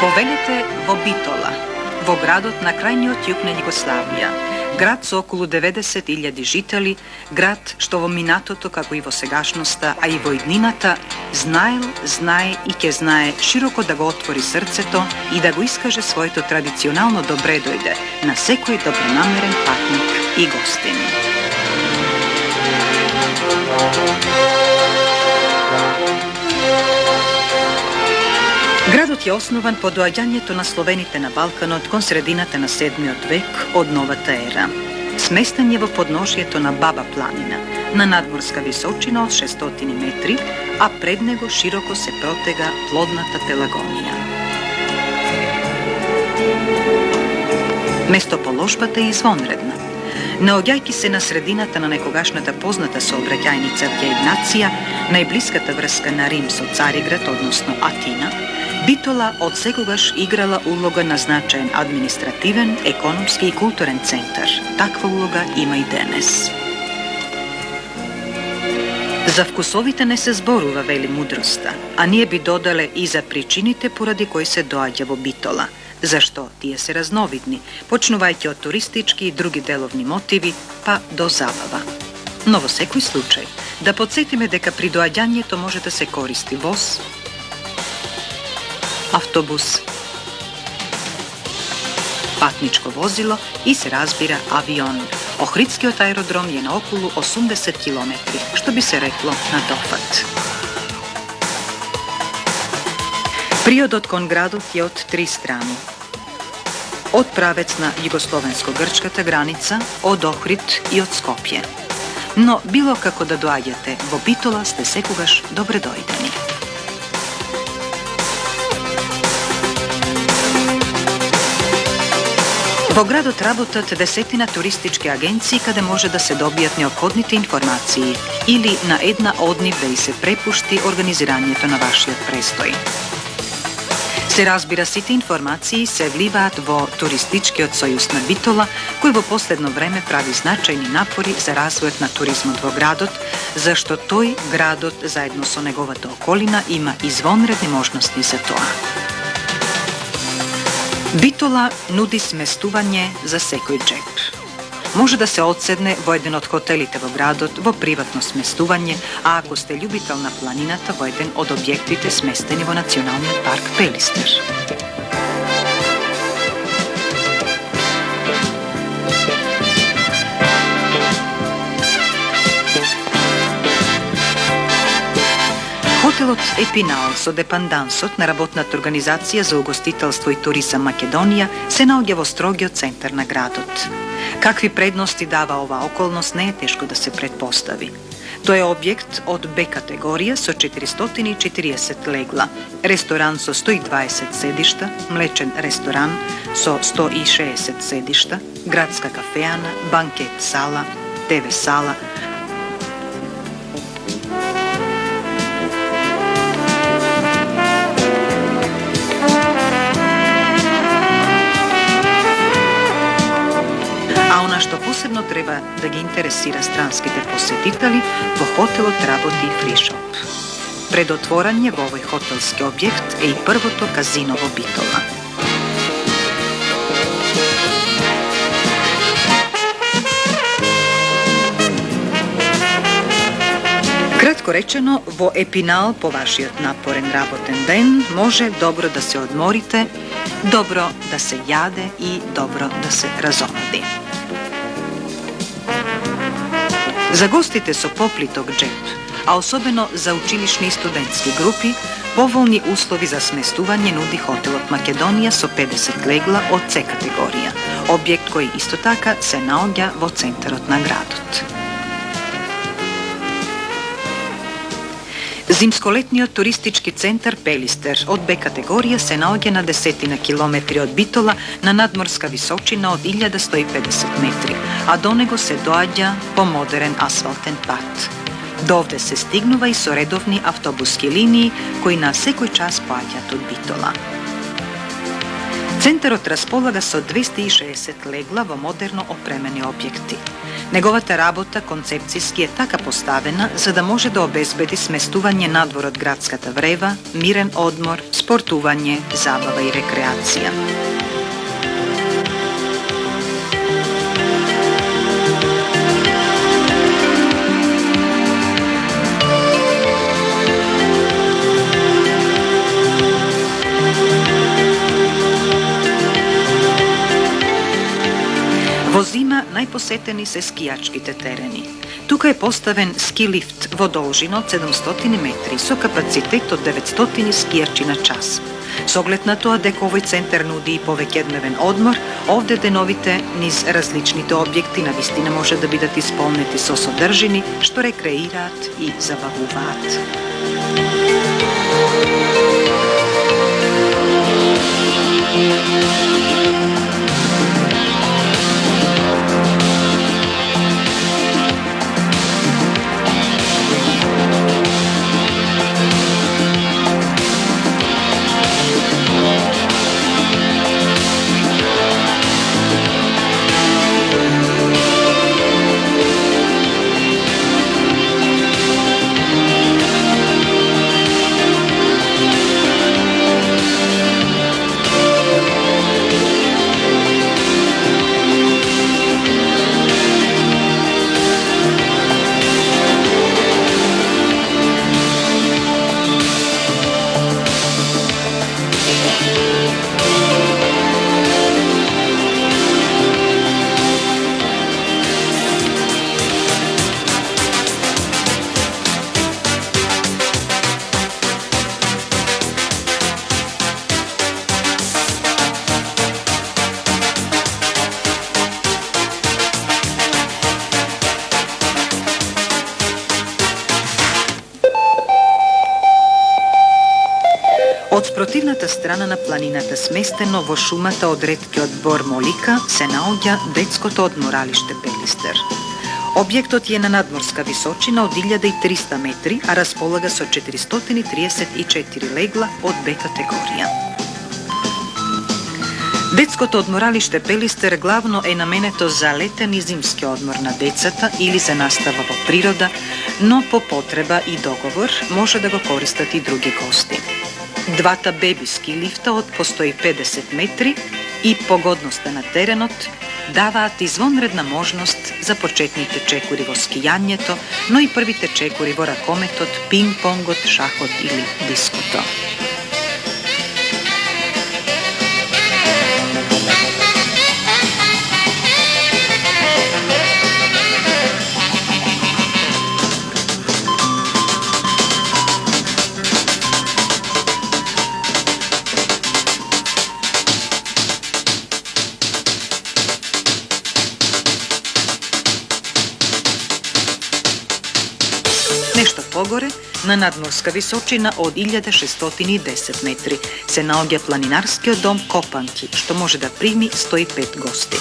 Повелете во Битола, во градот на крајниот југ на Југославија, град со околу 90.000 жители, град што во минатото, како и во сегашноста, а и во иднината, знаел, знае и ќе знае широко да го отвори срцето и да го искаже своето традиционално добре дојде на секој добронамерен патник и гостин. Градот е основан по доаѓањето на словените на Балканот кон средината на 7. век од новата ера. Сместен е во подношието на Баба планина, на надморска височина од 600 метри, а пред него широко се протега плодната Пелагонија. Местоположбата е извонредна. Наоѓајќи се на средината на некогашната позната сообраќајница Вја најблиската врска на Рим со Цариград, односно Атина, Битола од секогаш играла улога на значаен административен, економски и културен центар. Таква улога има и денес. За вкусовите не се зборува, вели мудроста, а ние би додале и за причините поради кои се доаѓа во Битола. Зашто тие се разновидни, почнувајќи од туристички и други деловни мотиви, па до забава. Но во секој случај, да подсетиме дека при доаѓањето може да се користи воз, автобус, патничко возило и се разбира авион. Охридскиот аеродром е на околу 80 километри, што би се рекло на дофат. Приодот кон градот е од три страни. Од правец на југословенско-грчката граница, од Охрид и од Скопје. Но било како да доаѓате во Битола, сте секогаш добре дојдени. Во градот работат десетина туристички агенции каде може да се добијат неопходните информации или на една од нив да и се препушти организирањето на вашиот престој. Се разбира, сите информации се вливаат во Туристичкиот сојуз на Битола, кој во последно време прави значајни напори за развојот на туризмот во градот, зашто тој градот заедно со неговата околина има извонредни можности за тоа. Битола нуди сместување за секој джеб. Може да се одседне во еден од хотелите во градот во приватно сместување, а ако сте љубител на планината, во еден од објектите сместени во Националниот парк Пелистер. Хотелот Епинал со депандансот на работната организација за угостителство и туризам Македонија се наоѓа во строгиот центар на градот. Какви предности дава ова околност не е тешко да се предпостави. Тој е објект од Б категорија со 440 легла, ресторан со 120 седишта, млечен ресторан со 160 седишта, градска кафеана, банкет сала, ТВ сала, што посебно треба да ги интересира странските посетители, во хотелот работи и фришоп. Пред отворање во овој хотелски објект е и првото казино во Битола. Кратко речено, во Епинал по вашиот напорен работен ден може добро да се одморите, добро да се јаде и добро да се разонади. За гостите со поплиток джеб, а особено за училишни и студентски групи, поволни услови за сместување нуди хотелот Македонија со 50 легла од С категорија, објект кој исто така се наоѓа во центарот на градот. Зимсколетниот туристички центар Пелистер од Б категорија се наоѓа на десетина километри од Битола на надморска височина од 1150 метри, а до него се доаѓа по модерен асфалтен пат. Довде се стигнува и со редовни автобуски линии кои на секој час поаѓаат од Битола. Центарот располага со 260 легла во модерно опремени објекти. Неговата работа концепцијски е така поставена за да може да обезбеди сместување надвор од градската врева, мирен одмор, спортување, забава и рекреација. Во зима најпосетени се скијачките терени. Тука е поставен ски лифт во должина од 700 метри со капацитет од 900 скијачи на час. Со оглед на тоа дека овој центар нуди и повеќедневен одмор, овде деновите низ различните објекти навистина може да бидат исполнети со содржини што рекреираат и забавуваат. Од спротивната страна на планината, сместено во шумата од реткиот бор Молика, се наоѓа детското одморалиште Пелистер. Објектот е на надморска височина од 1300 метри, а располага со 434 легла од Б категорија. Детското одморалиште Пелистер главно е наменето за летен и зимски одмор на децата или за настава во природа, но по потреба и договор може да го користат и други гости. Двата бебиски лифта од по 150 метри и погодноста на теренот даваат извонредна можност за почетните чекури во скијањето, но и првите чекури во ракометот, пинг-понгот, шахот или диското. Нешто погоре, на надморска височина од 1610 метри, се наоѓа планинарскиот дом Копанки, што може да прими 105 гости.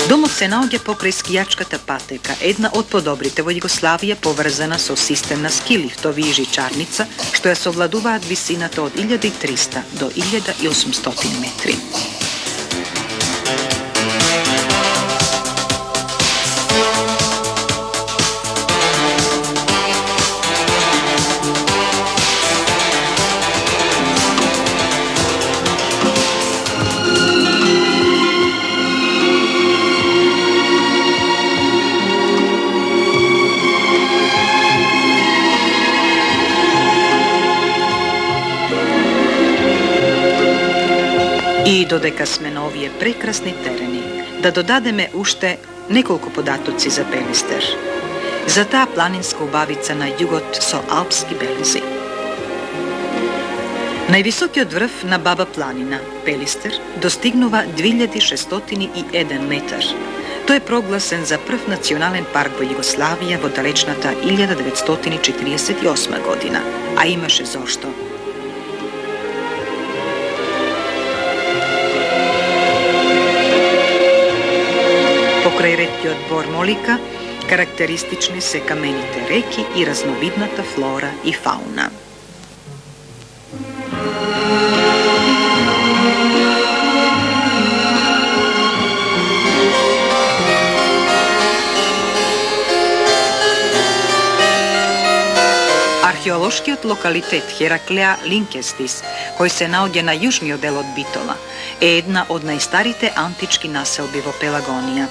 Домот се наоѓа покрај скијачката патека, една од подобрите во Југославија, поврзана со систем на ски лифтови и жичарница, што ја совладуваат висината од 1300 до 1800 метри. И додека сме на овие прекрасни терени, да додадеме уште неколку податоци за Пелистер. За таа планинска убавица на југот со алпски белези. Највисокиот врв на Баба планина, Пелистер, достигнува 2601 метар. Тој е прогласен за прв национален парк во Југославија во далечната 1948 година, а имаше зошто. Pokraj retki od Bor Molika karakteristični se kamenite reki i raznovidnata flora i fauna. Arheološkiот lokalitet Heraklea Linkestis, koji se naoѓа na južniот dел од Битола, е една од најстарите антички населби во Пелагонија.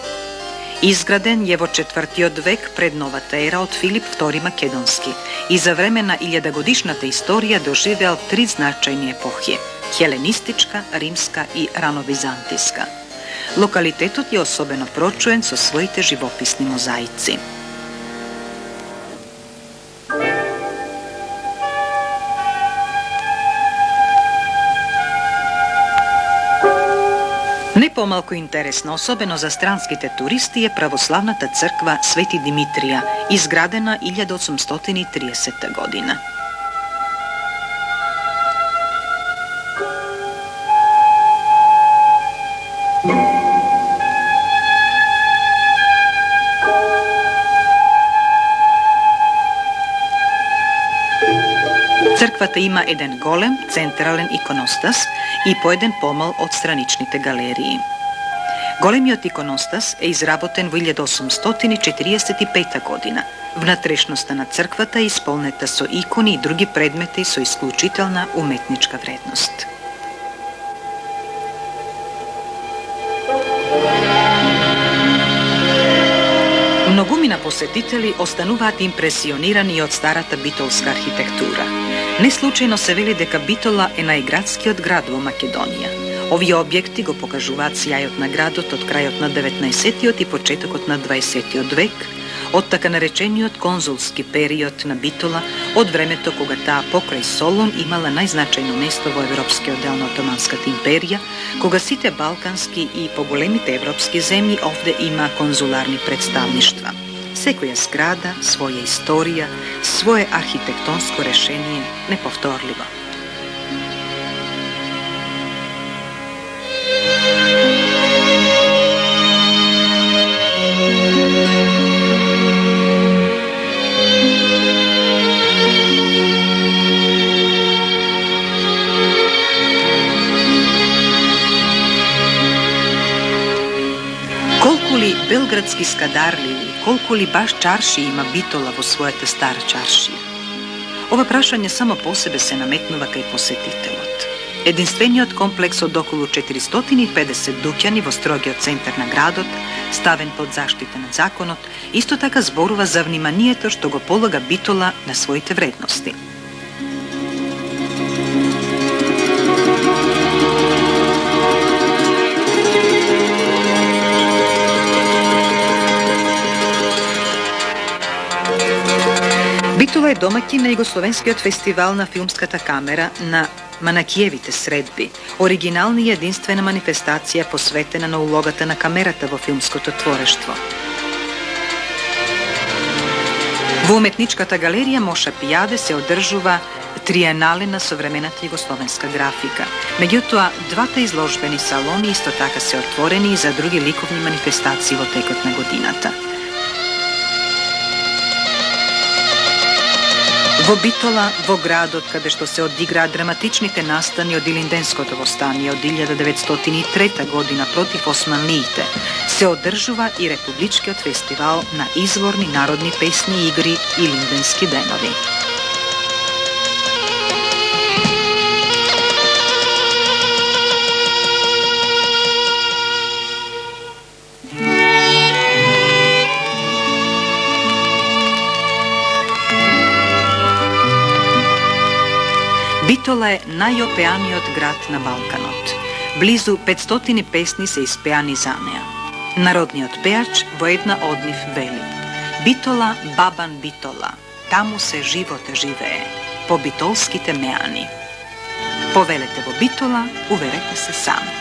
Изграден е во 4. век пред новата ера од Филип II Македонски и за време на 1000-годишната историја доживеал 3 значајни епохи – хеленистичка, римска и рановизантиска. Локалитетот е особено прочуен со своите живописни мозаици. Не помалку интересно, особено за странските туристи, е православната црква Свети Димитрија, изградена 1830 година. Црквата има еден голем, централен иконостас и по еден помал од страничните галерии. Големиот иконостас е изработен во 1845 година. Внатрешноста на црквата е исполнета со икони и други предмети со исклучителна уметничка вредност. Многумина посетители остануваат импресионирани од старата битолска архитектура. Не случајно се вели дека Битола е најградскиот град во Македонија. Овие објекти го покажуваат сјајот на градот од крајот на 19-тиот и почетокот на 20-тиот век, од така наречениот конзулски период на Битола, од времето кога таа покрај Солун имала најзначајно место во европскиот дел на Отоманската империја, кога сите балкански и поголемите европски земји овде има конзуларни представништва. Секоја зграда, своја историја, свое архитектонско решение неповторливо. Колку ли белградски скадарливи, колку ли баш чарши има Битола во својата стара чаршија? Ова прашање само по себе се наметнува кај посетителот. Единствениот комплекс од околу 450 дуќани во строгиот центар на градот, ставен под заштита на законот, исто така зборува за вниманието што го полага Битола на своите вредности. Битола е домаќин на Југословенскиот фестивал на филмската камера на Манакиевите средби, оригинална и единствена манифестација посветена на улогата на камерата во филмското творештво. Во уметничката галерија Моша Пијаде се одржува триенале на современата југословенска графика. Меѓутоа, двата изложбени салони исто така се отворени и за други ликовни манифестации во текот на годината. Во Битола, во градот каде што се одиграа драматичните настани од Илинденското востание од 1903 година против османлиите, се одржува и Републичкиот фестивал на изворни народни песни и игри Илинденски денови. Битола е најопеаниот град на Балканот. Близу 500 песни се испеани за неа. Народниот пеач во една од нив вели: Битола, бабан Битола, таму се живот живее, по битолските меани. Повелете во Битола, уверете се сами.